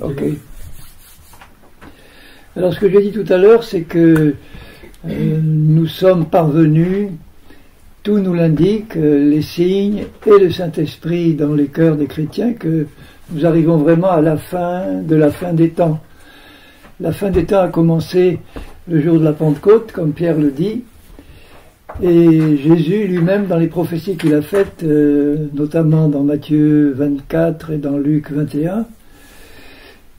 Ok. Alors ce que j'ai dit tout à l'heure, c'est que nous sommes parvenus, tout nous l'indique, les signes et le Saint-Esprit dans les cœurs des chrétiens, que nous arrivons vraiment à la fin des temps. La fin des temps a commencé le jour de la Pentecôte, comme Pierre le dit, et Jésus lui-même, dans les prophéties qu'il a faites, notamment dans Matthieu 24 et dans Luc 21,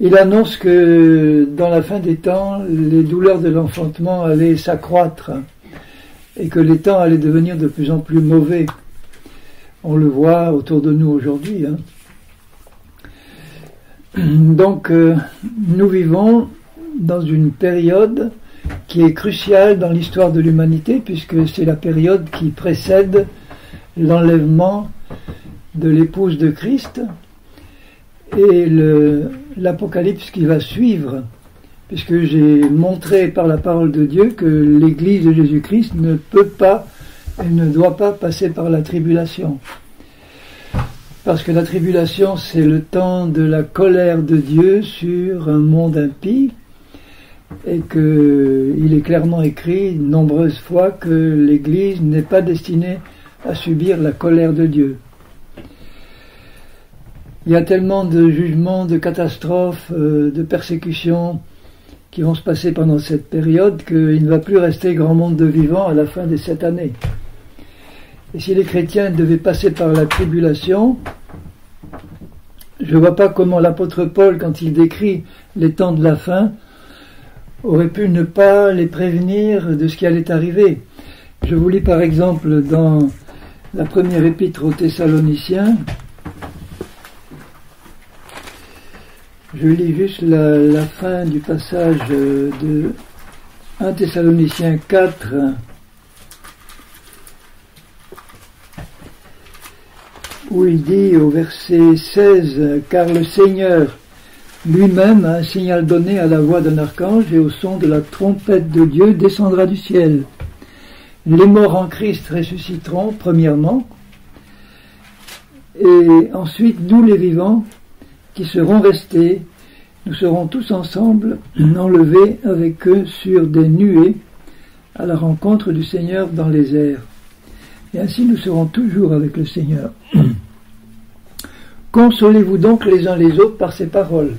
il annonce que dans la fin des temps, les douleurs de l'enfantement allaient s'accroître et que les temps allaient devenir de plus en plus mauvais. On le voit autour de nous aujourd'hui. Donc, nous vivons dans une période qui est cruciale dans l'histoire de l'humanité, puisque c'est la période qui précède l'enlèvement de l'épouse de Christ et l'Apocalypse qui va suivre, puisque j'ai montré par la parole de Dieu que l'Église de Jésus-Christ ne peut pas et ne doit pas passer par la tribulation. Parce que la tribulation, c'est le temps de la colère de Dieu sur un monde impie, et qu'il est clairement écrit de nombreuses fois que l'Église n'est pas destinée à subir la colère de Dieu. Il y a tellement de jugements, de catastrophes, de persécutions qui vont se passer pendant cette période qu'il ne va plus rester grand monde de vivants à la fin de cette année. Et si les chrétiens devaient passer par la tribulation, je ne vois pas comment l'apôtre Paul, quand il décrit les temps de la fin, aurait pu ne pas les prévenir de ce qui allait arriver. Je vous lis par exemple dans la première épître aux Thessaloniciens, je lis juste la fin du passage de 1 Thessaloniciens 4, où il dit au verset 16, « Car le Seigneur lui-même a un signal donné à la voix d'un archange et au son de la trompette de Dieu descendra du ciel. Les morts en Christ ressusciteront premièrement, et ensuite nous les vivants qui seront restés, nous serons tous ensemble enlevés avec eux sur des nuées à la rencontre du Seigneur dans les airs. Et ainsi nous serons toujours avec le Seigneur. Consolez-vous donc les uns les autres par ces paroles. »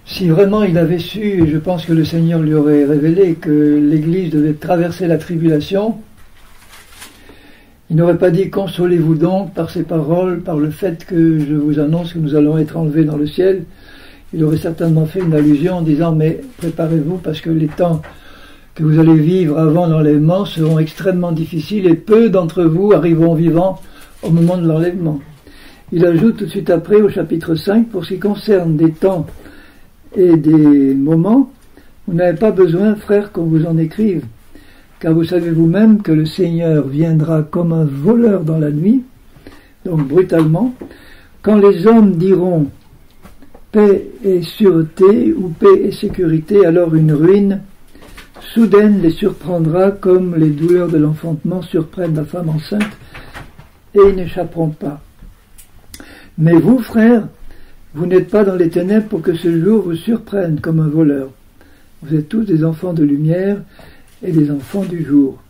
Si vraiment il avait su, et je pense que le Seigneur lui aurait révélé que l'Église devait traverser la tribulation, il n'aurait pas dit « Consolez-vous donc par ces paroles, par le fait que je vous annonce que nous allons être enlevés dans le ciel ». Il aurait certainement fait une allusion en disant « Mais préparez-vous parce que les temps que vous allez vivre avant l'enlèvement seront extrêmement difficiles et peu d'entre vous arriveront vivants au moment de l'enlèvement ». Il ajoute tout de suite après au chapitre 5, pour ce qui concerne des temps et des moments, vous n'avez pas besoin, frères, qu'on vous en écrive, car vous savez vous-même que le Seigneur viendra comme un voleur dans la nuit, donc brutalement, quand les hommes diront paix et sûreté ou paix et sécurité, alors une ruine soudaine les surprendra comme les douleurs de l'enfantement surprennent la femme enceinte et ils n'échapperont pas. Mais vous, frères, vous n'êtes pas dans les ténèbres pour que ce jour vous surprenne comme un voleur. Vous êtes tous des enfants de lumière et des enfants du jour.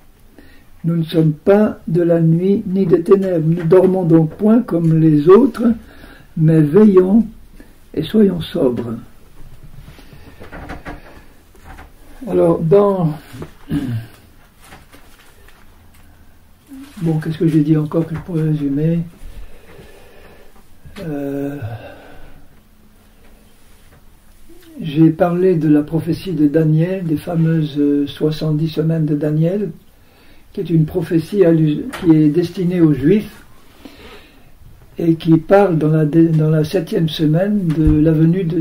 Nous ne sommes pas de la nuit ni des ténèbres. Nous dormons donc point comme les autres, mais veillons et soyons sobres. Alors, Bon, qu'est-ce que j'ai dit encore que je pourrais résumer ? J'ai parlé de la prophétie de Daniel, des fameuses 70 semaines de Daniel, qui est une prophétie qui est destinée aux Juifs et qui parle dans la 7e semaine de la venue de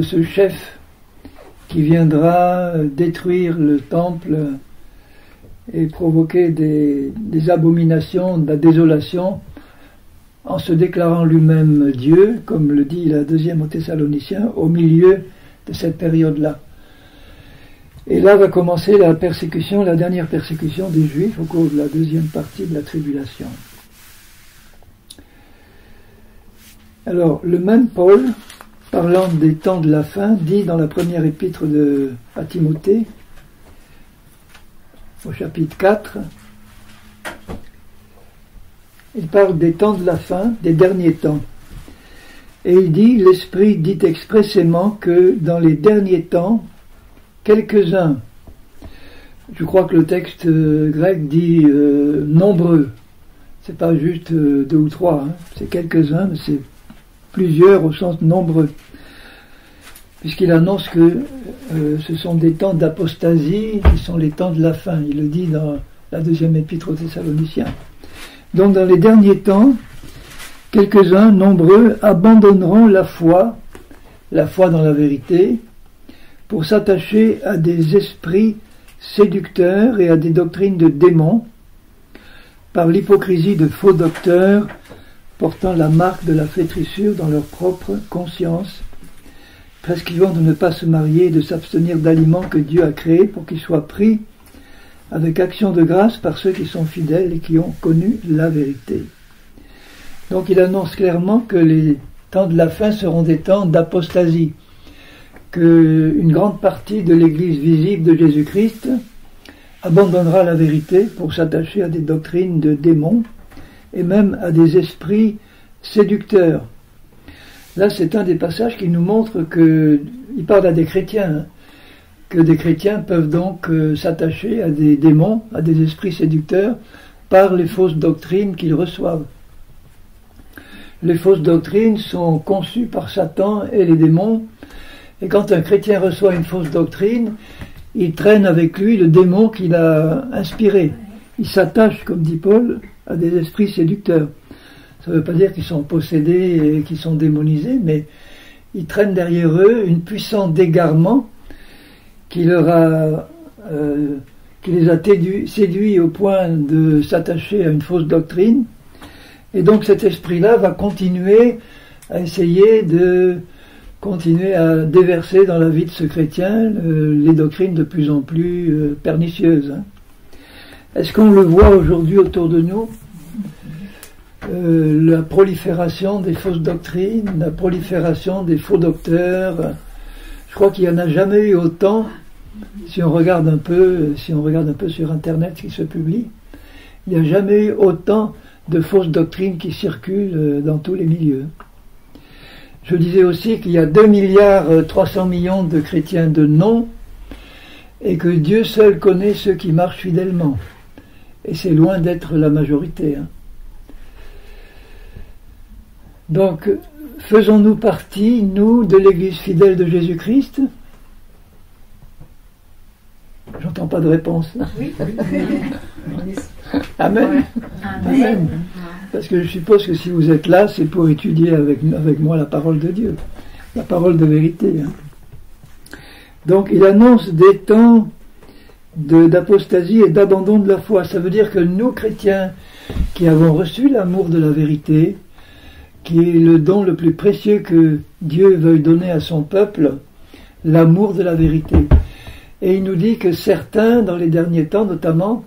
ce chef qui viendra détruire le temple et provoquer des abominations, de la désolation, en se déclarant lui-même Dieu, comme le dit la 2e aux Thessaloniciens, au milieu de cette période-là. Et là va commencer la persécution, la dernière persécution des Juifs au cours de la 2e partie de la tribulation. Alors, le même Paul, parlant des temps de la fin, dit dans la première épître à Timothée, au chapitre 4, il parle des temps de la fin, des derniers temps. Et il dit, l'Esprit dit expressément que dans les derniers temps, quelques-uns, je crois que le texte grec dit nombreux, c'est pas juste deux ou trois, hein, c'est quelques-uns, mais c'est plusieurs au sens nombreux, puisqu'il annonce que ce sont des temps d'apostasie qui sont les temps de la fin, il le dit dans la deuxième épître aux Thessaloniciens. Donc dans les derniers temps, quelques-uns, nombreux, abandonneront la foi dans la vérité, pour s'attacher à des esprits séducteurs et à des doctrines de démons, par l'hypocrisie de faux docteurs portant la marque de la flétrissure dans leur propre conscience, prescrivant de ne pas se marier et de s'abstenir d'aliments que Dieu a créés pour qu'ils soient pris avec action de grâce par ceux qui sont fidèles et qui ont connu la vérité. Donc il annonce clairement que les temps de la fin seront des temps d'apostasie, qu'une grande partie de l'Église visible de Jésus-Christ abandonnera la vérité pour s'attacher à des doctrines de démons et même à des esprits séducteurs. Là, c'est un des passages qui nous montre que, il parle à des chrétiens, hein, que des chrétiens peuvent donc s'attacher à des démons, à des esprits séducteurs, par les fausses doctrines qu'ils reçoivent. Les fausses doctrines sont conçues par Satan et les démons, et quand un chrétien reçoit une fausse doctrine, il traîne avec lui le démon qu'il a inspiré. Il s'attache, comme dit Paul, à des esprits séducteurs. Ça ne veut pas dire qu'ils sont possédés et qu'ils sont démonisés, mais ils traînent derrière eux une puissance d'égarement qui les a séduits au point de s'attacher à une fausse doctrine. Et donc cet esprit-là va continuer à essayer de continuer à déverser dans la vie de ce chrétien les doctrines de plus en plus pernicieuses. Est-ce qu'on le voit aujourd'hui autour de nous? La prolifération des fausses doctrines, la prolifération des faux docteurs. Je crois qu'il n'y en a jamais eu autant, si on regarde un peu sur Internet ce qui se publie, il n'y a jamais eu autant de fausses doctrines qui circulent dans tous les milieux. Je disais aussi qu'il y a 2,3 milliards de chrétiens de nom, et que Dieu seul connaît ceux qui marchent fidèlement. Et c'est loin d'être la majorité. Hein. Donc, faisons-nous partie, nous, de l'Église fidèle de Jésus-Christ? J'entends pas de réponse. Oui. Amen. Ouais. Amen. Parce que je suppose que si vous êtes là, c'est pour étudier avec moi la parole de Dieu, la parole de vérité. Hein. Donc, il annonce des temps d'apostasie et d'abandon de la foi. Ça veut dire que nous, chrétiens, qui avons reçu l'amour de la vérité, qui est le don le plus précieux que Dieu veuille donner à son peuple, l'amour de la vérité. Et il nous dit que certains, dans les derniers temps notamment,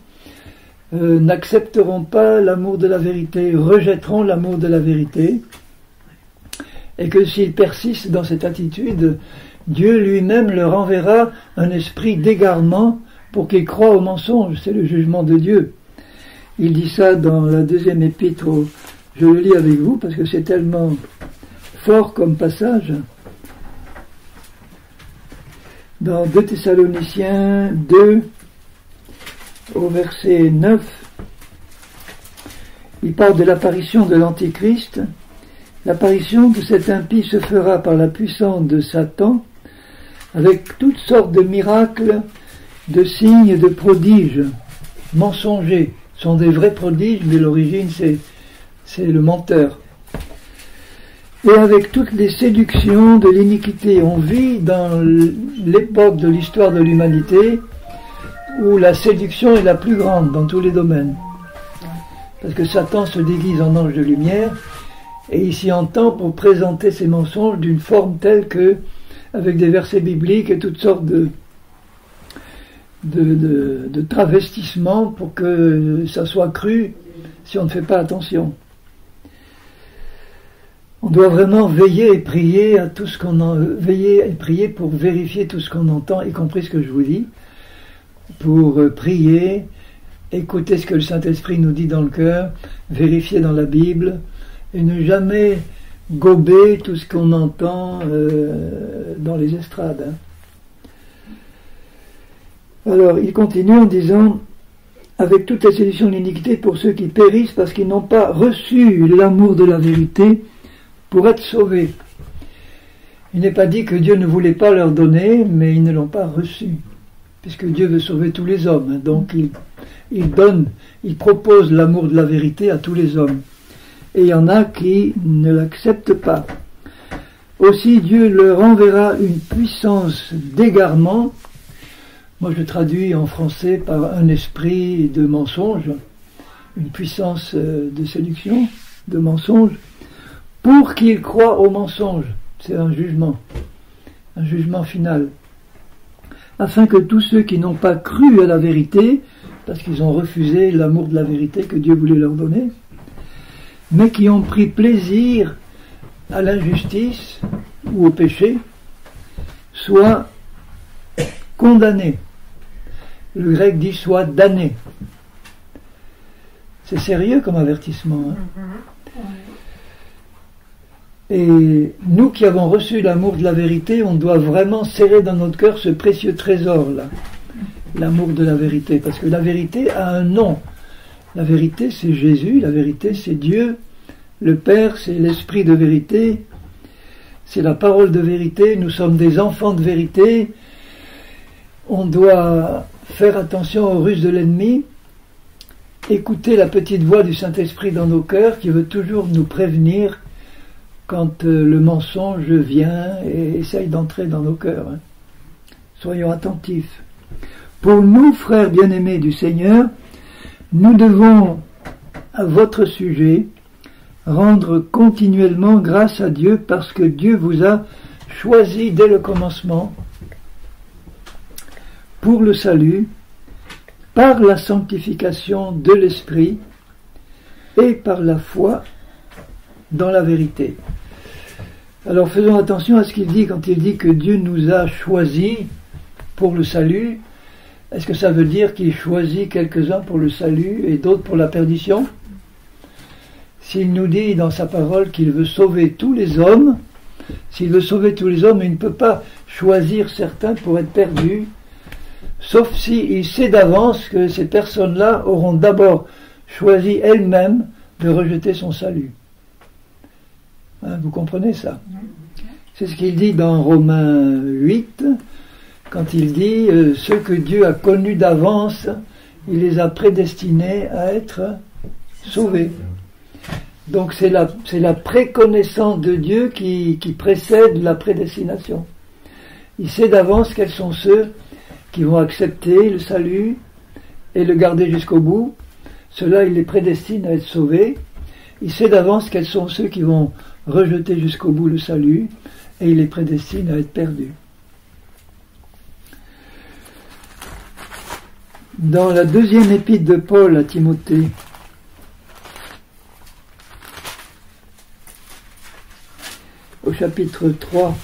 n'accepteront pas l'amour de la vérité, rejetteront l'amour de la vérité, et que s'ils persistent dans cette attitude, Dieu lui-même leur enverra un esprit d'égarement pour qu'ils croient au mensonge. C'est le jugement de Dieu. Il dit ça dans la deuxième épître, je le lis avec vous parce que c'est tellement fort comme passage. Dans 2 Thessaloniciens 2, au verset 9, il parle de l'apparition de l'Antichrist. L'apparition de cet impie se fera par la puissance de Satan, avec toutes sortes de miracles, de signes et de prodiges mensongers. Ce sont des vrais prodiges, mais l'origine c'est le menteur. Et avec toutes les séductions de l'iniquité. On vit dans l'époque de l'histoire de l'humanité où la séduction est la plus grande dans tous les domaines. Parce que Satan se déguise en ange de lumière et il s'y entend pour présenter ses mensonges d'une forme telle que, avec des versets bibliques et toutes sortes de travestissements pour que ça soit cru si on ne fait pas attention. On doit vraiment veiller et prier à tout ce veiller et prier pour vérifier tout ce qu'on entend, y compris ce que je vous dis, pour prier, écouter ce que le Saint-Esprit nous dit dans le cœur, vérifier dans la Bible, et ne jamais gober tout ce qu'on entend dans les estrades. Alors, il continue en disant « Avec toute la séduction de l'iniquité pour ceux qui périssent parce qu'ils n'ont pas reçu l'amour de la vérité pour être sauvés. » Il n'est pas dit que Dieu ne voulait pas leur donner, mais ils ne l'ont pas reçu, puisque Dieu veut sauver tous les hommes. Donc il propose l'amour de la vérité à tous les hommes. Et il y en a qui ne l'acceptent pas. Aussi Dieu leur enverra une puissance d'égarement. Moi je traduis en français par un esprit de mensonge, une puissance de séduction, de mensonge, pour qu'ils croient au mensonge. C'est un jugement final. Afin que tous ceux qui n'ont pas cru à la vérité, parce qu'ils ont refusé l'amour de la vérité que Dieu voulait leur donner, mais qui ont pris plaisir à l'injustice ou au péché, soient condamnés. Le grec dit soit damnés. C'est sérieux comme avertissement. Et nous qui avons reçu l'amour de la vérité, on doit vraiment serrer dans notre cœur ce précieux trésor-là, l'amour de la vérité, parce que la vérité a un nom. La vérité, c'est Jésus, la vérité, c'est Dieu, le Père, c'est l'Esprit de vérité, c'est la parole de vérité, nous sommes des enfants de vérité. On doit faire attention aux ruses de l'ennemi, écouter la petite voix du Saint-Esprit dans nos cœurs qui veut toujours nous prévenir quand le mensonge vient et essaye d'entrer dans nos cœurs. Soyons attentifs. Pour nous, frères bien-aimés du Seigneur, nous devons, à votre sujet, rendre continuellement grâce à Dieu parce que Dieu vous a choisi dès le commencement pour le salut, par la sanctification de l'Esprit et par la foi dans la vérité. Alors faisons attention à ce qu'il dit quand il dit que Dieu nous a choisis pour le salut. Est-ce que ça veut dire qu'il choisit quelques-uns pour le salut et d'autres pour la perdition? S'il nous dit dans sa parole qu'il veut sauver tous les hommes, s'il veut sauver tous les hommes, il ne peut pas choisir certains pour être perdus, sauf s'il sait d'avance que ces personnes-là auront d'abord choisi elles-mêmes de rejeter son salut. Vous comprenez ça? C'est ce qu'il dit dans Romains 8, quand il dit ceux que Dieu a connus d'avance, il les a prédestinés à être sauvés. Donc c'est la préconnaissance de Dieu qui précède la prédestination. Il sait d'avance quels sont ceux qui vont accepter le salut et le garder jusqu'au bout. Ceux-là, il les prédestine à être sauvés. Il sait d'avance quels sont ceux qui vont rejeter jusqu'au bout le salut et il les prédestine à être perdus. Dans la deuxième épître de Paul à Timothée, au chapitre 3,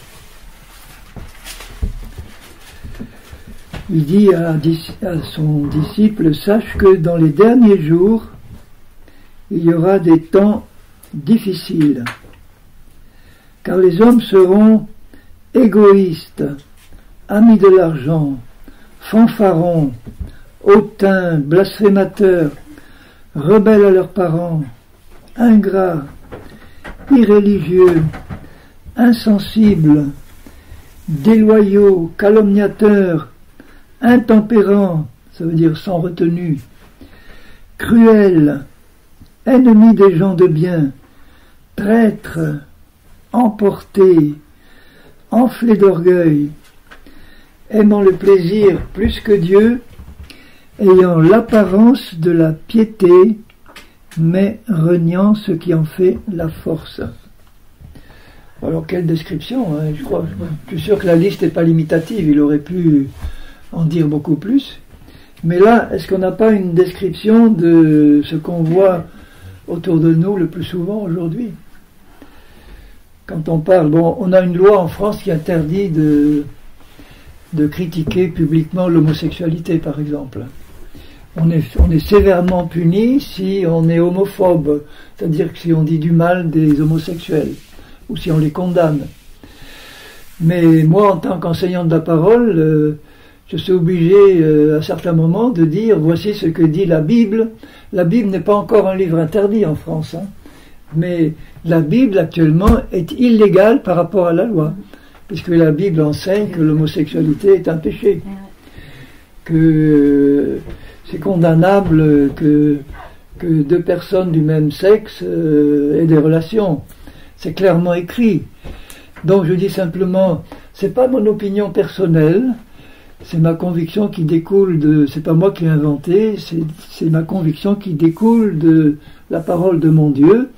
il dit à son disciple, sache que dans les derniers jours, il y aura des temps difficiles, car les hommes seront égoïstes, amis de l'argent, fanfarons, hautains, blasphémateurs, rebelles à leurs parents, ingrats, irréligieux, insensibles, déloyaux, calomniateurs, intempérants, ça veut dire sans retenue, cruels, ennemis des gens de bien, traîtres, emportés, enflés d'orgueil, aimant le plaisir plus que Dieu, ayant l'apparence de la piété, mais reniant ce qui en fait la force. Alors quelle description, hein, je suis sûr que la liste n'est pas limitative, il aurait pu en dire beaucoup plus. Mais là, est-ce qu'on n'a pas une description de ce qu'on voit autour de nous le plus souvent aujourd'hui? quand on parle, bon, on a une loi en France qui interdit de critiquer publiquement l'homosexualité, par exemple. On est sévèrement puni si on est homophobe, c'est-à-dire que si on dit du mal des homosexuels, ou si on les condamne. Mais moi, en tant qu'enseignant de la parole, je suis obligé à certains moments de dire voici ce que dit la Bible. La Bible n'est pas encore un livre interdit en France, hein, mais la Bible actuellement est illégale par rapport à la loi, puisque la Bible enseigne que l'homosexualité est un péché, que c'est condamnable que deux personnes du même sexe aient des relations. C'est clairement écrit. Donc je dis simplement, c'est pas mon opinion personnelle, c'est ma conviction qui découle de, c'est pas moi qui l'ai inventé, c'est ma conviction qui découle de la parole de mon Dieu.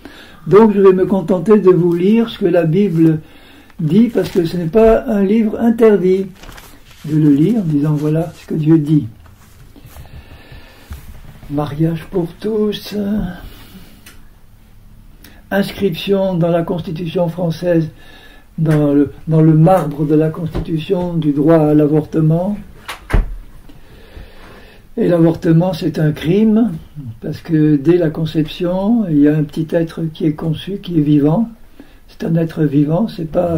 Donc je vais me contenter de vous lire ce que la Bible dit, parce que ce n'est pas un livre interdit. Je le lis en disant voilà ce que Dieu dit. Mariage pour tous, inscription dans la Constitution française, dans le marbre de la Constitution du droit à l'avortement. Et l'avortement, c'est un crime, parce que dès la conception, il y a un petit être qui est conçu, qui est vivant. C'est un être vivant, c'est pas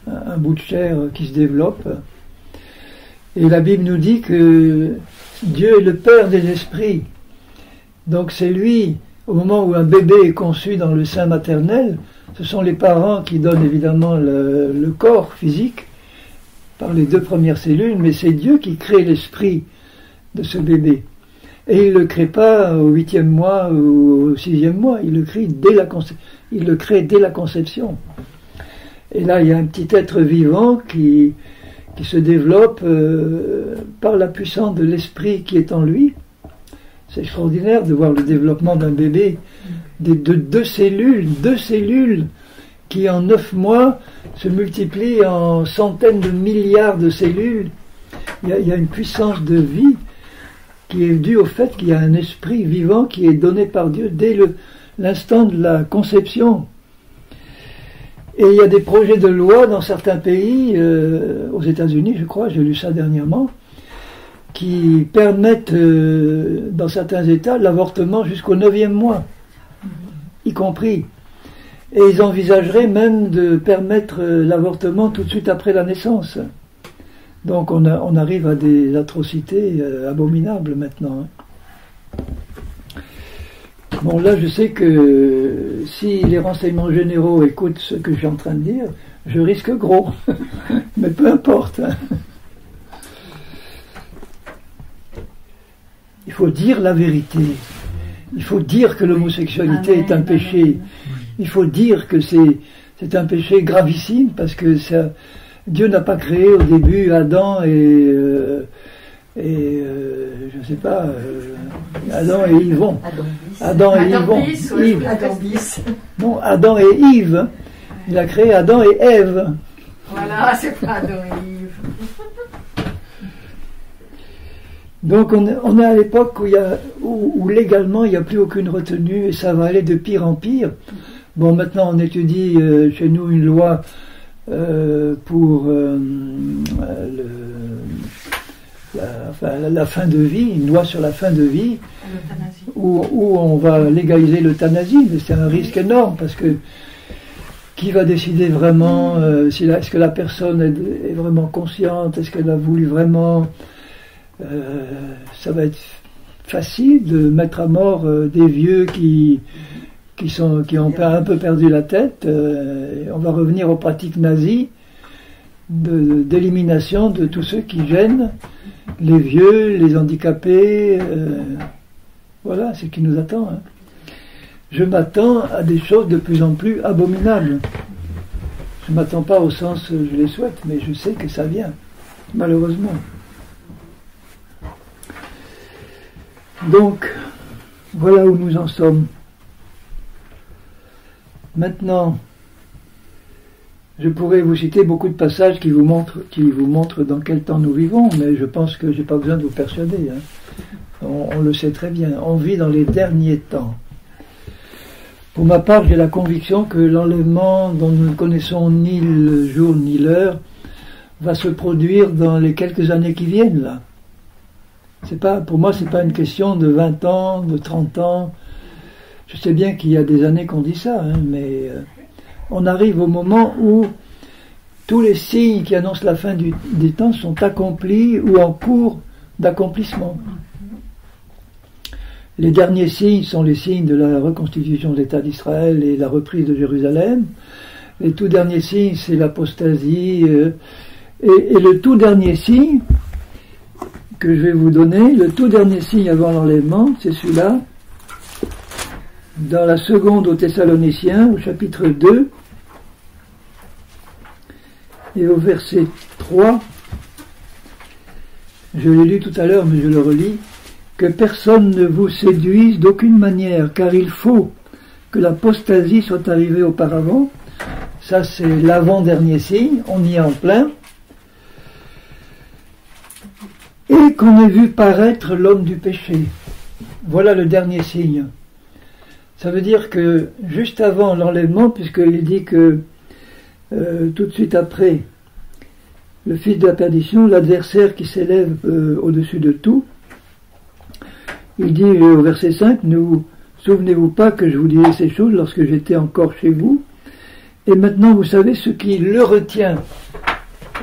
un bout de chair qui se développe. Et la Bible nous dit que Dieu est le Père des esprits. Donc c'est lui, au moment où un bébé est conçu dans le sein maternel, ce sont les parents qui donnent évidemment le corps physique par les 2 premières cellules, mais c'est Dieu qui crée l'esprit de ce bébé. Et il ne le crée pas au 8e mois ou au 6e mois, il le crée dès la conception. Et là, il y a un petit être vivant qui se développe par la puissance de l'esprit qui est en lui. C'est extraordinaire de voir le développement d'un bébé, de 2 cellules qui en 9 mois se multiplient en centaines de milliards de cellules. Il y a une puissance de vie qui est due au fait qu'il y a un esprit vivant qui est donné par Dieu dès l'instant de la conception. Et il y a des projets de loi dans certains pays, aux États-Unis je crois, j'ai lu ça dernièrement, qui permettent dans certains États l'avortement jusqu'au 9e mois, y compris. Et ils envisageraient même de permettre l'avortement tout de suite après la naissance. Donc on arrive à des atrocités abominables maintenant. Bon, là je sais que si les renseignements généraux écoutent ce que je suis en train de dire, je risque gros. Mais peu importe. Il faut dire la vérité. Il faut dire que l'homosexualité est un péché. Il faut dire que c'est un péché gravissime, parce que Dieu n'a pas créé au début Adam et je sais pas, Adam et Yvon. Adam et Yvon. Non, Adam et Yves. Il a créé Adam et Ève. Voilà, c'est pas Adam et Yves. Donc on est à l'époque où légalement il n'y a plus aucune retenue, et ça va aller de pire en pire. Bon, maintenant on étudie chez nous une loi pour la fin de vie, une loi sur la fin de vie, où on va légaliser l'euthanasie, mais c'est un risque énorme, parce que qui va décider vraiment est-ce que la personne est vraiment consciente, est-ce qu'elle a voulu vraiment ça va être facile de mettre à mort des vieux qui ont un peu perdu la tête. On va revenir aux pratiques nazies d'élimination de tous ceux qui gênent, les vieux, les handicapés. Voilà, c'est ce qui nous attend. Hein. Je m'attends à des choses de plus en plus abominables. Je ne m'attends pas au sens je les souhaite, mais je sais que ça vient, malheureusement. Donc, voilà où nous en sommes. Maintenant, je pourrais vous citer beaucoup de passages qui vous montrent dans quel temps nous vivons, mais je pense que je n'ai pas besoin de vous persuader. Hein. On le sait très bien. On vit dans les derniers temps. Pour ma part, j'ai la conviction que l'enlèvement dont nous ne connaissons ni le jour ni l'heure va se produire dans les quelques années qui viennent là. Pour moi, c'est pas une question de 20 ans, de 30 ans. Je sais bien qu'il y a des années qu'on dit ça, hein, mais on arrive au moment où tous les signes qui annoncent la fin des temps sont accomplis ou en cours d'accomplissement. Les derniers signes sont les signes de la reconstitution de l'État d'Israël et la reprise de Jérusalem. Les tout derniers signes, c'est l'apostasie. Et le tout dernier signe que je vais vous donner, le tout dernier signe avant l'enlèvement, c'est celui-là, dans la seconde aux Thessaloniciens, au chapitre 2, et au verset 3, je l'ai lu tout à l'heure, mais je le relis, que personne ne vous séduise d'aucune manière, car il faut que l'apostasie soit arrivée auparavant. Ça, c'est l'avant-dernier signe, on y est en plein. Et qu'on ait vu paraître l'homme du péché. Voilà le dernier signe. Ça veut dire que juste avant l'enlèvement, puisqu'il dit que tout de suite après, le fils de la perdition, l'adversaire qui s'élève au-dessus de tout, il dit au verset 5, ne vous souvenez-vous pas que je vous disais ces choses lorsque j'étais encore chez vous, et maintenant vous savez ce qui le retient,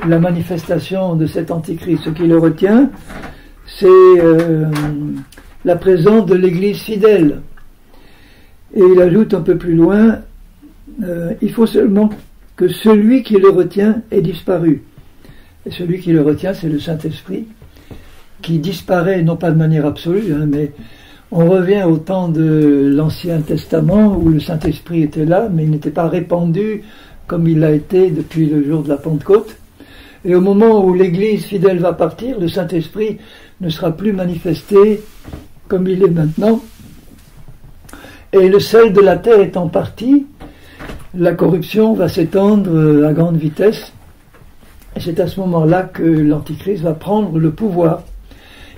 la manifestation de cet antichrist, ce qui le retient, c'est la présence de l'Église fidèle. Et il ajoute un peu plus loin, il faut seulement que celui qui le retient ait disparu. Et celui qui le retient, c'est le Saint-Esprit, qui disparaît, non pas de manière absolue, hein, mais on revient au temps de l'Ancien Testament où le Saint-Esprit était là, mais il n'était pas répandu comme il l'a été depuis le jour de la Pentecôte. Et au moment où l'Église fidèle va partir, le Saint-Esprit ne sera plus manifesté comme il est maintenant. Et le sel de la terre étant parti, la corruption va s'étendre à grande vitesse. Et c'est à ce moment-là que l'Antichrist va prendre le pouvoir.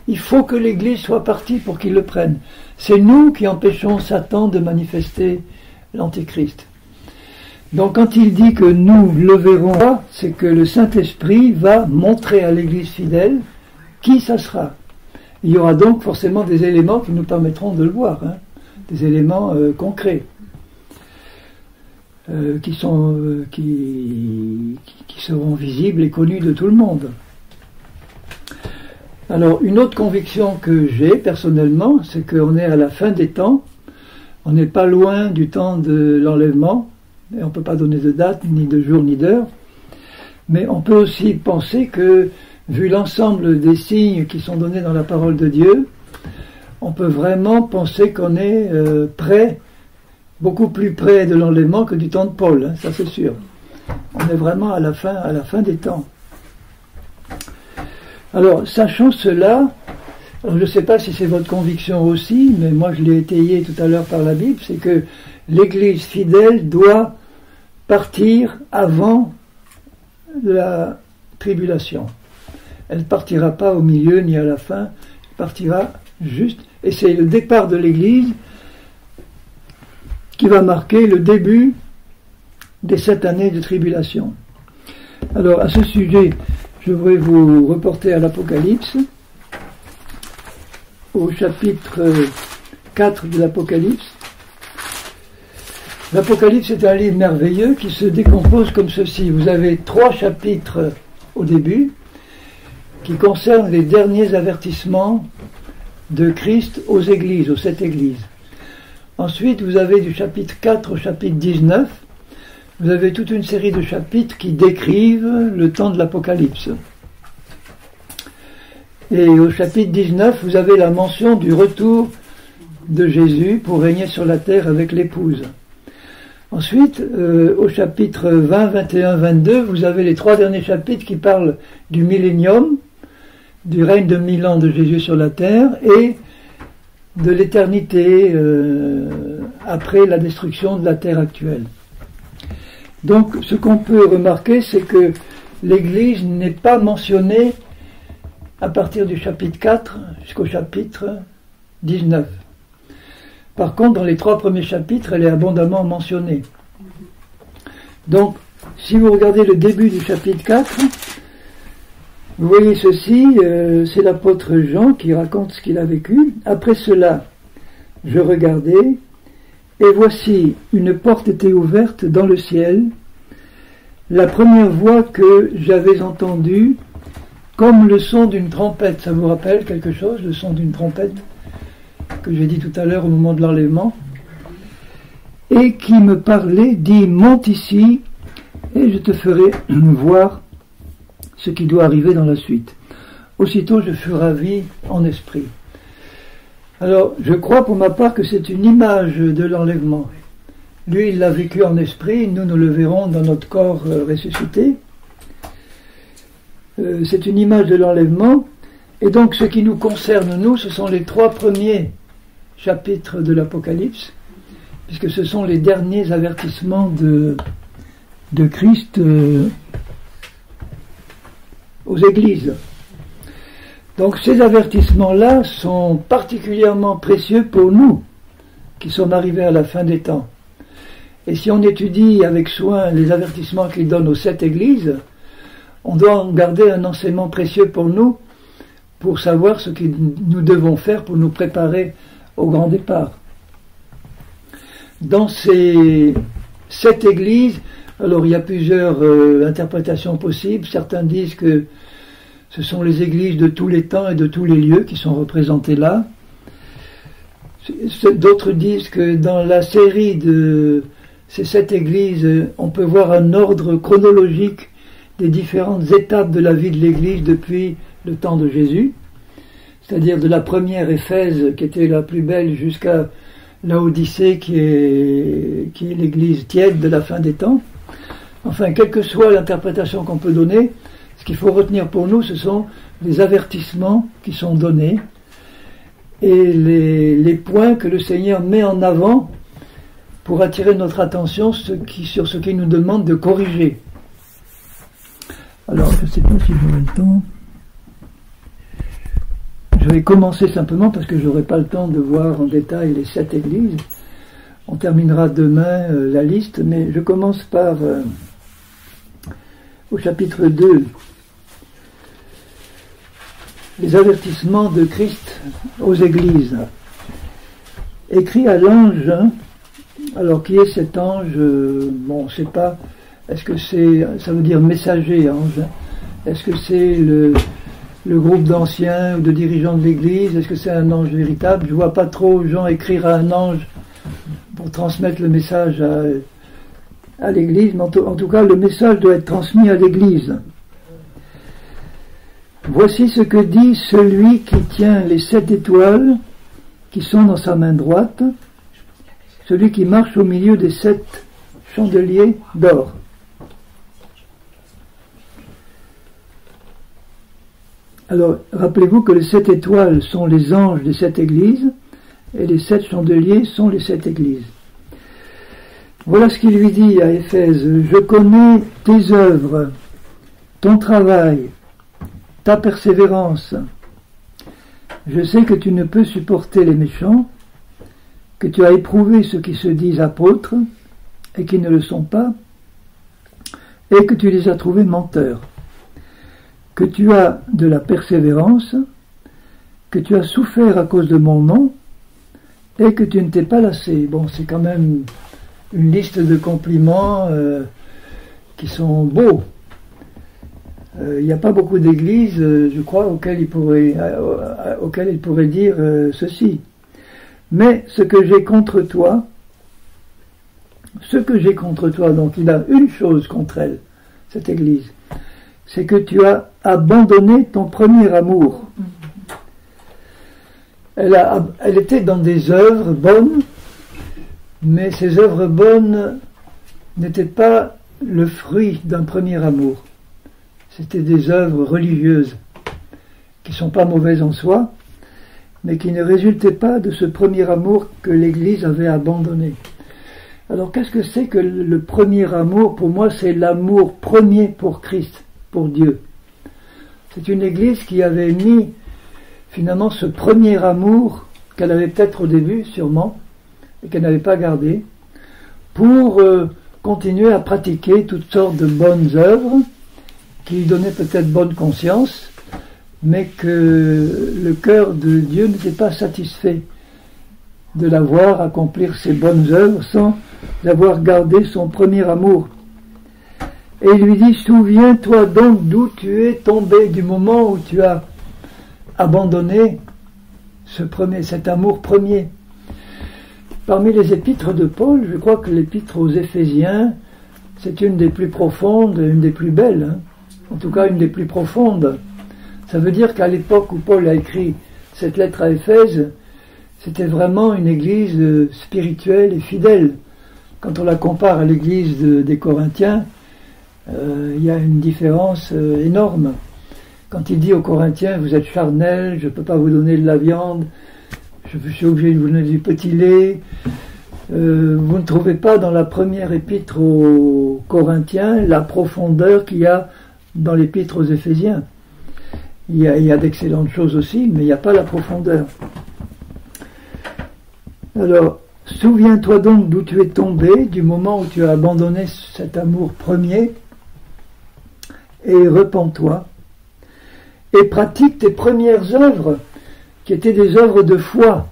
Il faut que l'Église soit partie pour qu'il le prenne. C'est nous qui empêchons Satan de manifester l'Antichrist. Donc quand il dit que nous le verrons, c'est que le Saint-Esprit va montrer à l'Église fidèle qui ça sera. Il y aura donc forcément des éléments qui nous permettront de le voir, hein, des éléments concrets, qui seront visibles et connus de tout le monde. Alors, une autre conviction que j'ai personnellement, c'est qu'on est à la fin des temps, on n'est pas loin du temps de l'enlèvement, et on ne peut pas donner de date, ni de jour, ni d'heure, mais on peut aussi penser que, vu l'ensemble des signes qui sont donnés dans la parole de Dieu, on peut vraiment penser qu'on est près, beaucoup plus près de l'enlèvement que du temps de Paul, hein, ça c'est sûr. On est vraiment à la fin des temps. Alors, sachant cela, je ne sais pas si c'est votre conviction aussi, mais moi je l'ai étayé tout à l'heure par la Bible, c'est que l'Église fidèle doit partir avant la tribulation. Elle ne partira pas au milieu ni à la fin, elle partira juste, et c'est le départ de l'Église qui va marquer le début des 7 années de tribulation. Alors, à ce sujet, je voudrais vous reporter à l'Apocalypse, au chapitre 4 de l'Apocalypse. L'Apocalypse est un livre merveilleux qui se décompose comme ceci. Vous avez 3 chapitres au début qui concernent les derniers avertissements de Christ aux églises, aux 7 églises. Ensuite, vous avez du chapitre 4 au chapitre 19, vous avez toute une série de chapitres qui décrivent le temps de l'Apocalypse. Et au chapitre 19, vous avez la mention du retour de Jésus pour régner sur la terre avec l'épouse. Ensuite, au chapitre 20, 21, 22, vous avez les 3 derniers chapitres qui parlent du millénium, du règne de 1000 ans de Jésus sur la terre et de l'éternité après la destruction de la terre actuelle. Donc, ce qu'on peut remarquer, c'est que l'Église n'est pas mentionnée à partir du chapitre 4 jusqu'au chapitre 19. Par contre, dans les 3 premiers chapitres, elle est abondamment mentionnée. Donc, si vous regardez le début du chapitre 4, vous voyez ceci, c'est l'apôtre Jean qui raconte ce qu'il a vécu. Après cela, je regardais, et voici, une porte était ouverte dans le ciel. La première voix que j'avais entendue, comme le son d'une trompette. Ça vous rappelle quelque chose, le son d'une trompette, que j'ai dit tout à l'heure au moment de l'enlèvement, et qui me parlait, dit, monte ici, et je te ferai voir ce qui doit arriver dans la suite. Aussitôt je fus ravi en esprit. Alors, je crois pour ma part que c'est une image de l'enlèvement. Lui, il l'a vécu en esprit, nous le verrons dans notre corps ressuscité. C'est une image de l'enlèvement, et donc ce qui nous concerne, nous, ce sont les 3 premiers chapitres de l'Apocalypse, puisque ce sont les derniers avertissements de Christ aux églises. Donc ces avertissements-là sont particulièrement précieux pour nous, qui sommes arrivés à la fin des temps. Et si on étudie avec soin les avertissements qu'il donne aux 7 églises, on doit en garder un enseignement précieux pour nous, pour savoir ce que nous devons faire pour nous préparer au grand départ. Dans ces 7 églises, alors il y a plusieurs interprétations possibles. Certains disent que ce sont les églises de tous les temps et de tous les lieux qui sont représentées là. D'autres disent que dans la série de ces 7 églises, on peut voir un ordre chronologique des différentes étapes de la vie de l'église depuis le temps de Jésus, c'est-à-dire de la première Éphèse qui était la plus belle jusqu'à Laodicée qui est l'église tiède de la fin des temps. Enfin, quelle que soit l'interprétation qu'on peut donner, ce qu'il faut retenir pour nous, ce sont les avertissements qui sont donnés et les points que le Seigneur met en avant pour attirer notre attention sur ce qu'il nous demande de corriger. Alors, je ne sais pas si j'aurai le temps. Je vais commencer simplement parce que je n'aurai pas le temps de voir en détail les 7 églises. On terminera demain la liste, mais je commence par au chapitre 2. Les avertissements de Christ aux églises. Écrit à l'ange, alors qui est cet ange? Bon, on ne sait pas. Est-ce que ça veut dire messager, ange? Est-ce que c'est le groupe d'anciens ou de dirigeants de l'église? Est-ce que c'est un ange véritable? Je ne vois pas trop Jean écrire à un ange pour transmettre le message à l'église, mais en tout cas, le message doit être transmis à l'église. Voici ce que dit celui qui tient les 7 étoiles qui sont dans sa main droite, celui qui marche au milieu des 7 chandeliers d'or. Alors, rappelez-vous que les 7 étoiles sont les anges des 7 églises, et les 7 chandeliers sont les 7 églises. Voilà ce qu'il lui dit à Éphèse: je connais tes œuvres, ton travail, ta persévérance. Je sais que tu ne peux supporter les méchants, que tu as éprouvé ceux qui se disent apôtres et qui ne le sont pas, et que tu les as trouvés menteurs, que tu as de la persévérance, que tu as souffert à cause de mon nom, et que tu ne t'es pas lassé. Bon, c'est quand même une liste de compliments qui sont beaux. Il n'y a pas beaucoup d'églises, je crois, auxquelles il pourrait dire ceci. Mais ce que j'ai contre toi, donc il a une chose contre elle, cette église, c'est que tu as abandonné ton premier amour. Elle était dans des œuvres bonnes, mais ces œuvres bonnes n'étaient pas le fruit d'un premier amour. C'était des œuvres religieuses qui ne sont pas mauvaises en soi, mais qui ne résultaient pas de ce premier amour que l'Église avait abandonné. Alors qu'est-ce que c'est que le premier amour? Pour moi, c'est l'amour premier pour Christ, pour Dieu. C'est une Église qui avait mis finalement ce premier amour qu'elle avait peut-être au début, sûrement, et qu'elle n'avait pas gardé, pour continuer à pratiquer toutes sortes de bonnes œuvres qui lui donnaient peut-être bonne conscience, mais que le cœur de Dieu n'était pas satisfait de la voir accomplir ses bonnes œuvres sans avoir gardé son premier amour. Et il lui dit, souviens-toi donc d'où tu es tombé, du moment où tu as abandonné cet amour premier. Parmi les épîtres de Paul, je crois que l'épître aux Éphésiens, c'est une des plus profondes, une des plus belles, hein. En tout cas une des plus profondes. Ça veut dire qu'à l'époque où Paul a écrit cette lettre à Éphèse, c'était vraiment une église spirituelle et fidèle. Quand on la compare à l'église des Corinthiens, il y a une différence énorme. Quand il dit aux Corinthiens, vous êtes charnels, je ne peux pas vous donner de la viande, je suis obligé de vous donner du petit lait. Vous ne trouvez pas dans la première épître aux Corinthiens la profondeur qu'il y a dans l'épître aux Éphésiens. Il y a d'excellentes choses aussi, mais il n'y a pas la profondeur. Alors, souviens-toi donc d'où tu es tombé, du moment où tu as abandonné cet amour premier, et repens-toi, et pratique tes premières œuvres, qui étaient des œuvres de foi,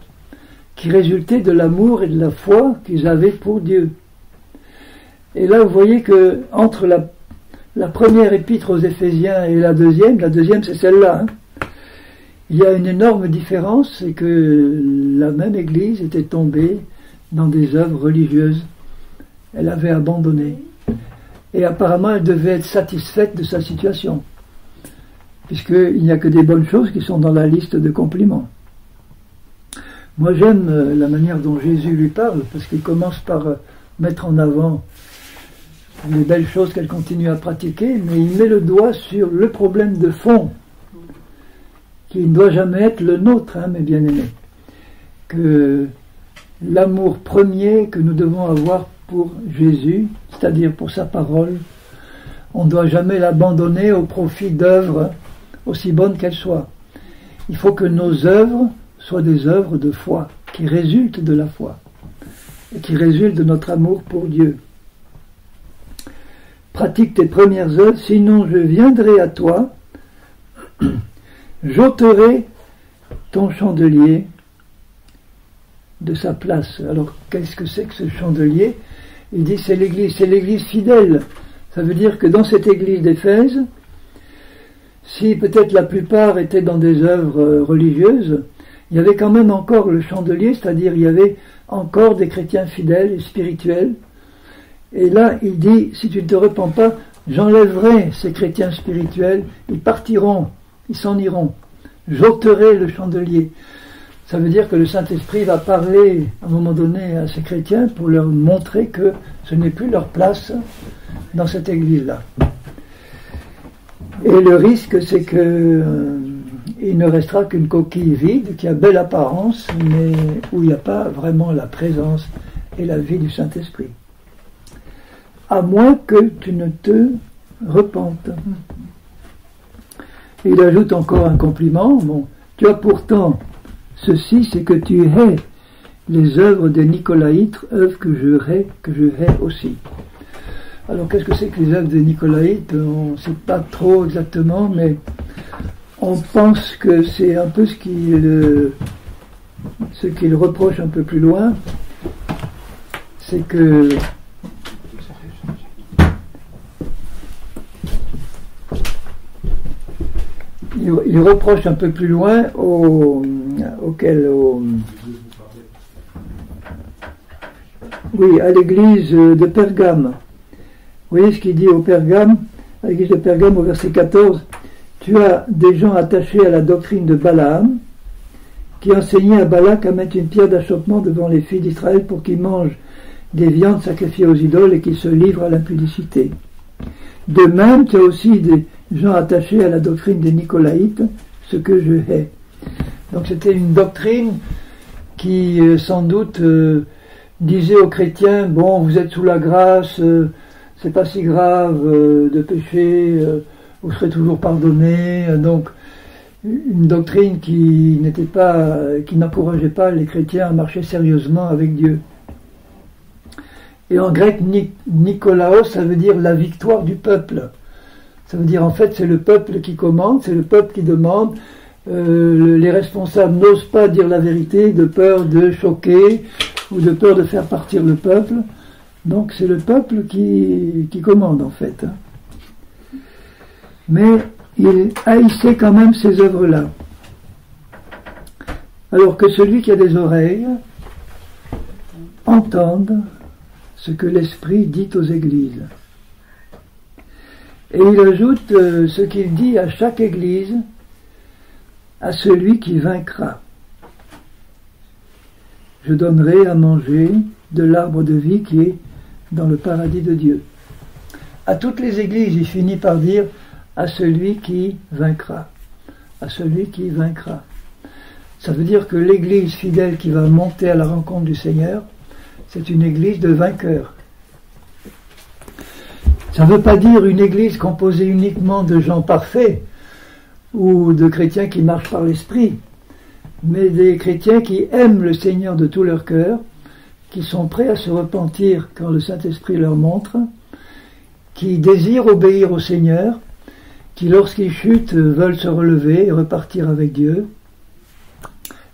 qui résultaient de l'amour et de la foi qu'ils avaient pour Dieu. Et là, vous voyez que entre la première épître aux Éphésiens et la deuxième c'est celle-là, hein. Il y a une énorme différence, c'est que la même Église était tombée dans des œuvres religieuses. Elle avait abandonné. Et apparemment, elle devait être satisfaite de sa situation, puisqu'il n'y a que des bonnes choses qui sont dans la liste de compliments. Moi, j'aime la manière dont Jésus lui parle, parce qu'il commence par mettre en avant les belles choses qu'elle continue à pratiquer, mais il met le doigt sur le problème de fond, qui ne doit jamais être le nôtre, hein, mes bien-aimés. Que l'amour premier que nous devons avoir pour Jésus, c'est-à-dire pour sa parole, on ne doit jamais l'abandonner au profit d'œuvres, aussi bonnes qu'elles soient. Il faut que nos œuvres soient des œuvres de foi, qui résultent de la foi, et qui résultent de notre amour pour Dieu. Pratique tes premières œuvres, sinon je viendrai à toi, j'ôterai ton chandelier de sa place. Alors, qu'est-ce que c'est que ce chandelier? Il dit c'est l'église fidèle. Ça veut dire que dans cette église d'Éphèse, si peut-être la plupart étaient dans des œuvres religieuses, il y avait quand même encore le chandelier, c'est-à-dire il y avait encore des chrétiens fidèles et spirituels. Et là, il dit, si tu ne te repens pas, j'enlèverai ces chrétiens spirituels, ils partiront, ils s'en iront. J'ôterai le chandelier. Ça veut dire que le Saint-Esprit va parler à un moment donné à ces chrétiens pour leur montrer que ce n'est plus leur place dans cette église-là. Et le risque, c'est que il ne restera qu'une coquille vide qui a belle apparence, mais où il n'y a pas vraiment la présence et la vie du Saint-Esprit. À moins que tu ne te repentes. Il ajoute encore un compliment. Bon, tu as pourtant ceci, c'est que tu hais les œuvres des Nicolaïtes, œuvres que je hais aussi. Alors qu'est-ce que c'est que les œuvres des Nicolaïtes? On ne sait pas trop exactement, mais on pense que c'est un peu ce qu'il reproche un peu plus loin, c'est que il reproche un peu plus loin à l'église de Pergame. Vous voyez ce qu'il dit au Pergame, à l'église de Pergame au verset 14, tu as des gens attachés à la doctrine de Balaam, qui enseignait à Balak à mettre une pierre d'achoppement devant les filles d'Israël pour qu'ils mangent des viandes sacrifiées aux idoles et qu'ils se livrent à l'impudicité. De même, tu as aussi des gens attachés à la doctrine des Nicolaïtes, ce que je hais. Donc c'était une doctrine qui sans doute disait aux chrétiens, bon, vous êtes sous la grâce, c'est pas si grave de pécher, vous serez toujours pardonnés. Donc une doctrine qui n'encourageait pas les chrétiens à marcher sérieusement avec Dieu, Et en grec, Nikolaos, ça veut dire la victoire du peuple. Ça veut dire en fait c'est le peuple qui commande, c'est le peuple qui demande. Les responsables n'osent pas dire la vérité de peur de choquer ou de peur de faire partir le peuple. Donc c'est le peuple qui commande en fait. Mais il haïssait quand même ces œuvres-là. Alors que celui qui a des oreilles entende ce que l'Esprit dit aux églises. Et il ajoute ce qu'il dit à chaque église, à celui qui vaincra. Je donnerai à manger de l'arbre de vie qui est dans le paradis de Dieu. À toutes les églises, il finit par dire à celui qui vaincra. À celui qui vaincra. Ça veut dire que l'église fidèle qui va monter à la rencontre du Seigneur, c'est une église de vainqueurs. Ça ne veut pas dire une église composée uniquement de gens parfaits ou de chrétiens qui marchent par l'esprit, mais des chrétiens qui aiment le Seigneur de tout leur cœur, qui sont prêts à se repentir quand le Saint-Esprit leur montre, qui désirent obéir au Seigneur, qui lorsqu'ils chutent veulent se relever et repartir avec Dieu,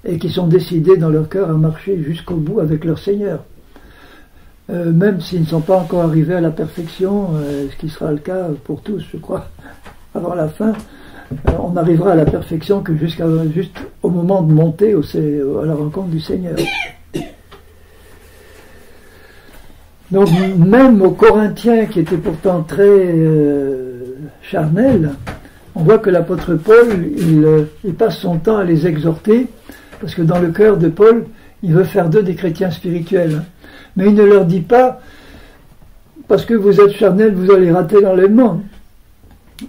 et qui sont décidés dans leur cœur à marcher jusqu'au bout avec leur Seigneur. Même s'ils ne sont pas encore arrivés à la perfection, ce qui sera le cas pour tous, je crois, avant la fin, on arrivera à la perfection que juste au moment de monter à la rencontre du Seigneur. Donc même aux Corinthiens, qui étaient pourtant très charnels, on voit que l'apôtre Paul, il passe son temps à les exhorter, parce que dans le cœur de Paul, il veut faire d'eux des chrétiens spirituels. Mais il ne leur dit pas, parce que vous êtes charnels, vous allez rater l'enlèvement.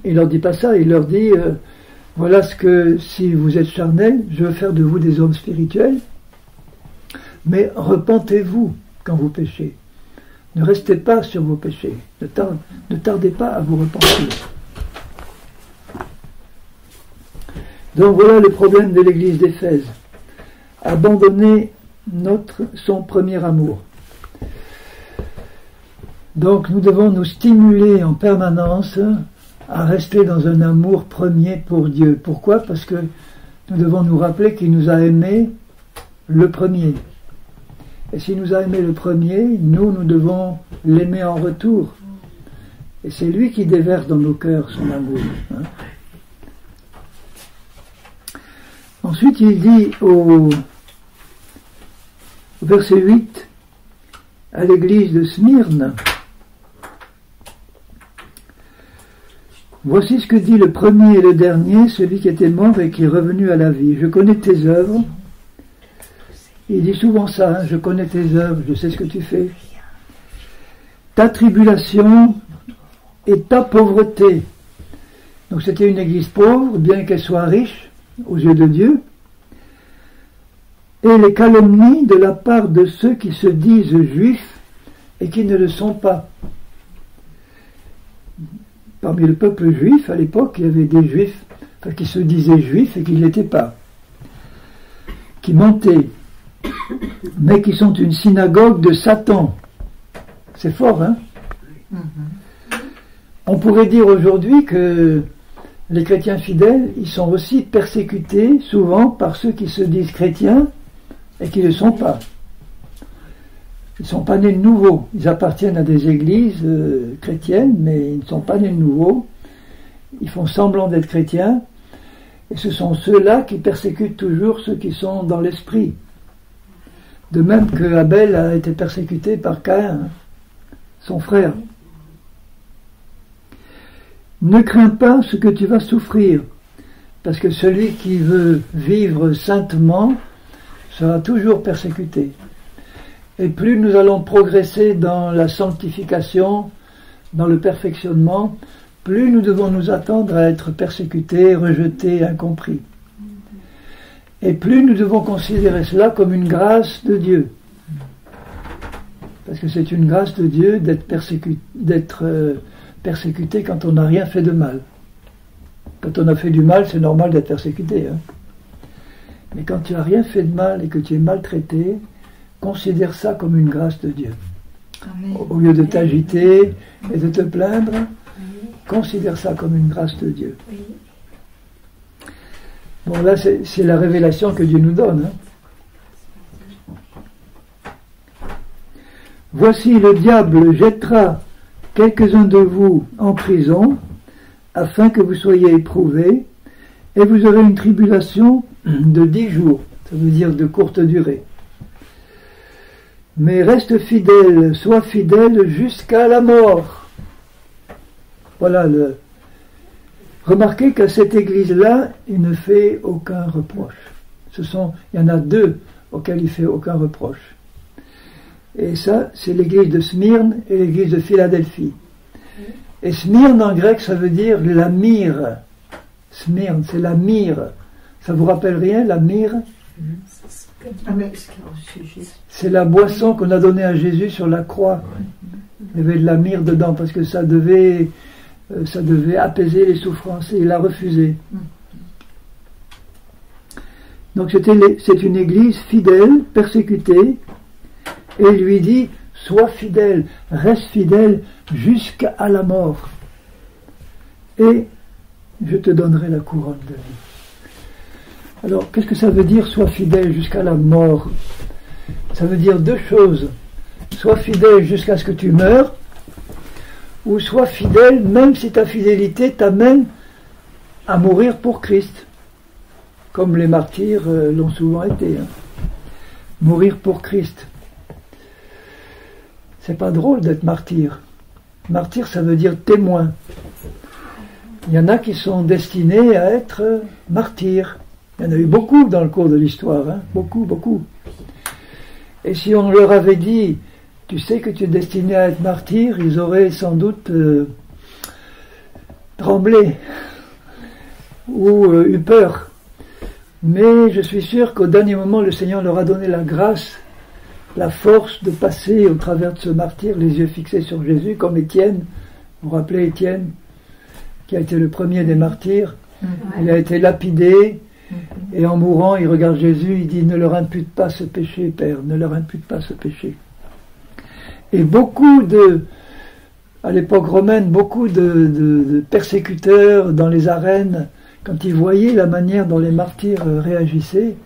Il leur dit pas ça, il leur dit, voilà ce que, si vous êtes charnels, je veux faire de vous des hommes spirituels, mais repentez-vous quand vous péchez. Ne restez pas sur vos péchés, ne tardez pas à vous repentir. Donc voilà le problème de l'église d'Éphèse. Abandonner son premier amour. Donc nous devons nous stimuler en permanence à rester dans un amour premier pour Dieu. Pourquoi ? Parce que nous devons nous rappeler qu'il nous a aimés le premier. Et s'il nous a aimés le premier, nous devons l'aimer en retour. Et c'est lui qui déverse dans nos cœurs son amour. Ensuite, il dit au verset 8 à l'église de Smyrne, voici ce que dit le premier et le dernier, celui qui était mort et qui est revenu à la vie. Je connais tes œuvres. Il dit souvent ça, je connais tes œuvres, je sais ce que tu fais. Ta tribulation et ta pauvreté. Donc c'était une église pauvre, bien qu'elle soit riche aux yeux de Dieu. Et les calomnies de la part de ceux qui se disent juifs et qui ne le sont pas. Parmi le peuple juif, à l'époque, il y avait des juifs qui se disaient juifs et qui ne l'étaient pas, qui mentaient, mais qui sont une synagogue de Satan. C'est fort, hein ? On pourrait dire aujourd'hui que les chrétiens fidèles, ils sont aussi persécutés souvent par ceux qui se disent chrétiens et qui ne le sont pas. Ils ne sont pas nés de nouveau. Ils appartiennent à des églises chrétiennes, mais ils ne sont pas nés de nouveau. Ils font semblant d'être chrétiens. Et ce sont ceux-là qui persécutent toujours ceux qui sont dans l'esprit. De même que Abel a été persécuté par Caïn, son frère. Ne crains pas ce que tu vas souffrir, parce que celui qui veut vivre saintement sera toujours persécuté. Et plus nous allons progresser dans la sanctification, dans le perfectionnement, plus nous devons nous attendre à être persécutés, rejetés, incompris. Et plus nous devons considérer cela comme une grâce de Dieu. Parce que c'est une grâce de Dieu d'être persécuté quand on n'a rien fait de mal. Quand on a fait du mal, c'est normal d'être persécuté. Hein. Mais quand tu n'as rien fait de mal et que tu es maltraité, considère ça comme une grâce de Dieu. Amen. Au lieu de t'agiter et de te plaindre, considère ça comme une grâce de Dieu. Oui. Bon, là, c'est la révélation que Dieu nous donne. Voici, le diable jettera quelques-uns de vous en prison, afin que vous soyez éprouvés, et vous aurez une tribulation de 10 jours, ça veut dire de courte durée. Mais reste fidèle, sois fidèle jusqu'à la mort. Voilà le... Remarquez qu'à cette église-là, il ne fait aucun reproche. Il y en a 2 auxquels il ne fait aucun reproche. Et ça, c'est l'église de Smyrne et l'église de Philadelphie. Et Smyrne en grec, ça veut dire la myrrhe. Smyrne, c'est la myrrhe. Ça vous rappelle rien, la myrrhe? C'est la boisson qu'on a donnée à Jésus sur la croix. Il y avait de la myrrhe dedans parce que ça devait apaiser les souffrances et il a refusé. Donc c'est une église fidèle, persécutée, et il lui dit, sois fidèle, reste fidèle jusqu'à la mort, et je te donnerai la couronne de vie. Alors, qu'est-ce que ça veut dire, sois fidèle jusqu'à la mort? Ça veut dire 2 choses. Sois fidèle jusqu'à ce que tu meurs, ou sois fidèle même si ta fidélité t'amène à mourir pour Christ, comme les martyrs l'ont souvent été. Mourir pour Christ. C'est pas drôle d'être martyr. Martyr, ça veut dire témoin. Il y en a qui sont destinés à être martyrs. Il y en a eu beaucoup dans le cours de l'histoire, beaucoup, beaucoup. Et si on leur avait dit, tu sais que tu es destiné à être martyr, ils auraient sans doute tremblé ou eu peur. Mais je suis sûr qu'au dernier moment, le Seigneur leur a donné la grâce, la force de passer au travers de ce martyr, les yeux fixés sur Jésus, comme Étienne. Vous vous rappelez Étienne, qui a été le premier des martyrs. Il a été lapidé, et en mourant, il regarde Jésus, il dit, ne leur impute pas ce péché, Père, ne leur impute pas ce péché. Et à l'époque romaine, beaucoup de persécuteurs dans les arènes, quand ils voyaient la manière dont les martyrs réagissaient,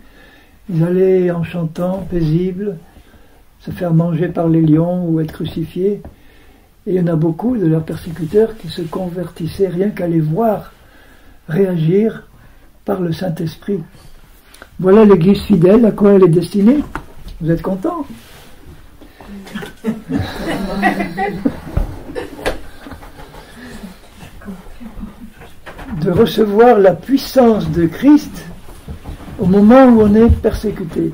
ils allaient en chantant, paisibles, se faire manger par les lions ou être crucifiés. Et il y en a beaucoup de leurs persécuteurs qui se convertissaient rien qu'à les voir réagir par le Saint-Esprit. Voilà l'église fidèle, à quoi elle est destinée. Vous êtes contents? De recevoir la puissance de Christ au moment où on est persécuté.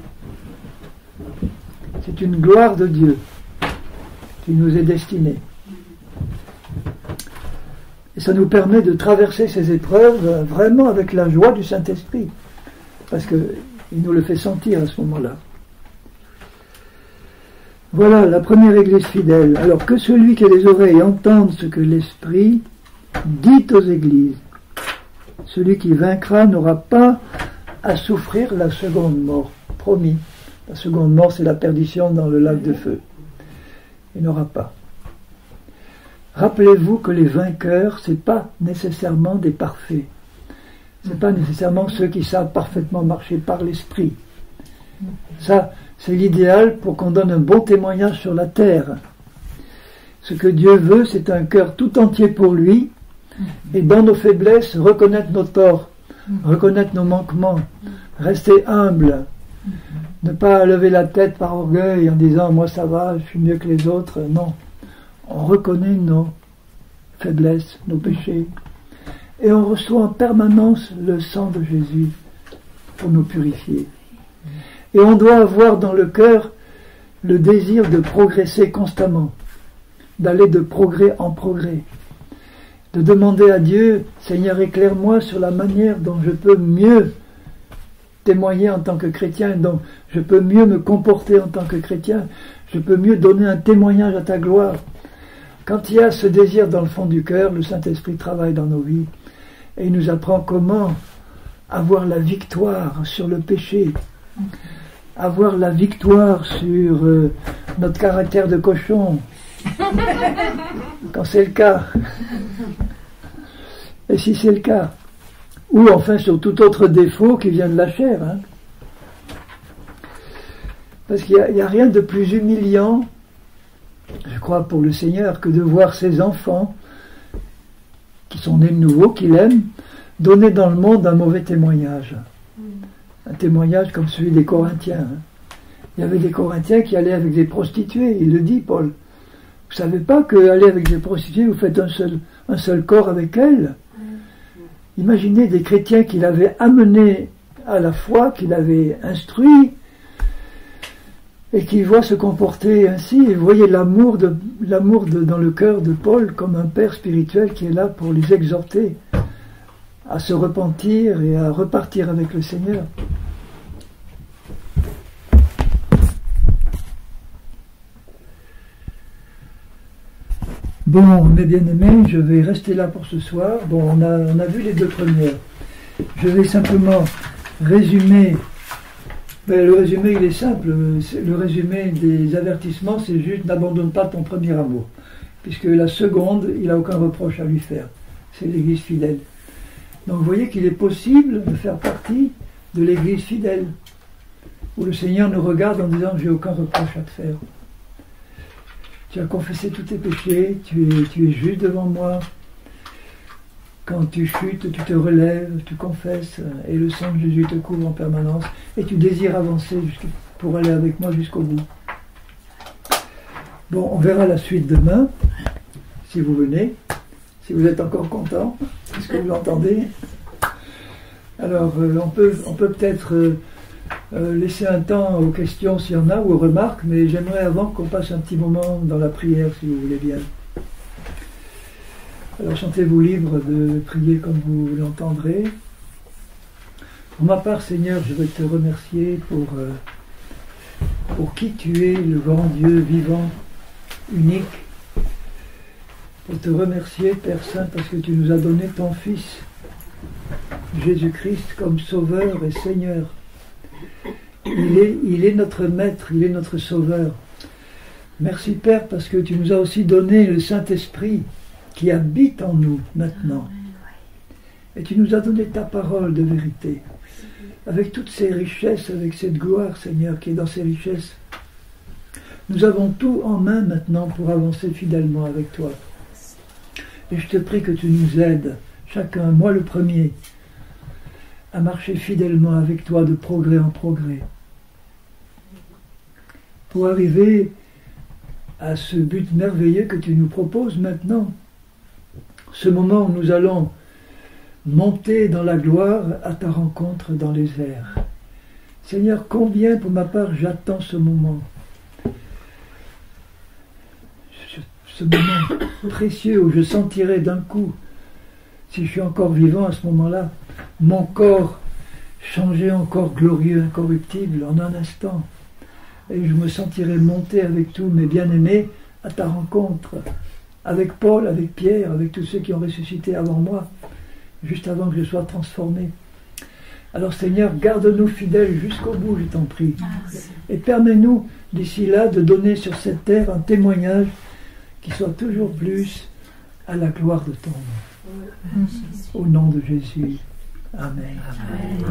C'est une gloire de Dieu qui nous est destinée. Et ça nous permet de traverser ces épreuves vraiment avec la joie du Saint-Esprit, parce qu'il nous le fait sentir à ce moment-là. Voilà la première église fidèle. Alors que celui qui a les oreilles entende ce que l'Esprit dit aux églises. Celui qui vaincra n'aura pas à souffrir la seconde mort. Promis. La seconde mort, c'est la perdition dans le lac de feu. Il n'aura pas. Rappelez-vous que les vainqueurs, ce n'est pas nécessairement des parfaits. Ce n'est pas nécessairement ceux qui savent parfaitement marcher par l'esprit. Ça, c'est l'idéal pour qu'on donne un bon témoignage sur la terre. Ce que Dieu veut, c'est un cœur tout entier pour lui, et dans nos faiblesses, reconnaître nos torts, reconnaître nos manquements, rester humble, ne pas lever la tête par orgueil en disant « moi ça va, je suis mieux que les autres ». Non, on reconnaît nos faiblesses, nos péchés, et on reçoit en permanence le sang de Jésus pour nous purifier. Et on doit avoir dans le cœur le désir de progresser constamment, d'aller de progrès en progrès, de demander à Dieu, Seigneur, éclaire-moi sur la manière dont je peux mieux témoigner en tant que chrétien, dont je peux mieux me comporter en tant que chrétien, je peux mieux donner un témoignage à ta gloire. Quand il y a ce désir dans le fond du cœur, le Saint-Esprit travaille dans nos vies et il nous apprend comment avoir la victoire sur le péché, avoir la victoire sur notre caractère de cochon, quand c'est le cas. Et si c'est le cas, ou enfin sur tout autre défaut qui vient de la chair. Hein. Parce qu'il n'y a rien de plus humiliant, je crois, pour le Seigneur, que de voir ses enfants, qui sont nés de nouveau, qu'il aime, donner dans le monde un mauvais témoignage. Un témoignage comme celui des Corinthiens. Hein. Il y avait des Corinthiens qui allaient avec des prostituées, il le dit, Paul. Vous savez pas qu'aller avec des prostituées, vous faites un seul corps avec elles. Imaginez des chrétiens qu'il avait amenés à la foi, qu'il avait instruits, et qui voient se comporter ainsi. Et vous voyez l'amour dans le cœur de Paul comme un père spirituel qui est là pour les exhorter à se repentir et à repartir avec le Seigneur. Bon, mes bien-aimés, je vais rester là pour ce soir. Bon, on a vu les deux premières. Je vais simplement résumer. Ben, le résumé, il est simple. Le résumé des avertissements, c'est juste n'abandonne pas ton premier amour. Puisque la seconde, il n'a aucun reproche à lui faire. C'est l'Église fidèle. Donc vous voyez qu'il est possible de faire partie de l'Église fidèle, où le Seigneur nous regarde en disant « j'ai aucun reproche à te faire ». Tu as confessé tous tes péchés, tu es juste devant moi. Quand tu chutes, tu te relèves, tu confesses, et le sang de Jésus te couvre en permanence, et tu désires avancer pour aller avec moi jusqu'au bout. Bon, on verra la suite demain, si vous venez, si vous êtes encore content, est-ce que vous l'entendez? Alors, on peut peut-être laisser un temps aux questions s'il y en a, ou aux remarques, mais j'aimerais avant qu'on passe un petit moment dans la prière, si vous voulez bien. Alors, sentez-vous libre de prier comme vous l'entendrez. Pour ma part, Seigneur, je veux te remercier pour qui tu es, le grand Dieu vivant, unique. Pour te remercier, Père Saint, parce que tu nous as donné ton Fils, Jésus-Christ, comme Sauveur et Seigneur. Il est notre Maître, il est notre Sauveur. Merci, Père, parce que tu nous as aussi donné le Saint-Esprit qui habite en nous maintenant. Et tu nous as donné ta parole de vérité, avec toutes ces richesses, avec cette gloire, Seigneur, qui est dans ces richesses. Nous avons tout en main maintenant pour avancer fidèlement avec toi. Et je te prie que tu nous aides, chacun, moi le premier, à marcher fidèlement avec toi de progrès en progrès, pour arriver à ce but merveilleux que tu nous proposes maintenant, ce moment où nous allons monter dans la gloire à ta rencontre dans les airs. Seigneur, combien pour ma part j'attends ce moment, ce moment précieux où je sentirai d'un coup, si je suis encore vivant à ce moment-là, mon corps changer encore glorieux, incorruptible en un instant. Et je me sentirai monter avec tous mes bien-aimés à ta rencontre, avec Paul, avec Pierre, avec tous ceux qui ont ressuscité avant moi, juste avant que je sois transformé. Alors Seigneur, garde-nous fidèles jusqu'au bout, je t'en prie. Et permets-nous d'ici là de donner sur cette terre un témoignage qui soit toujours plus à la gloire de ton nom. Au nom de Jésus. Amen. Amen.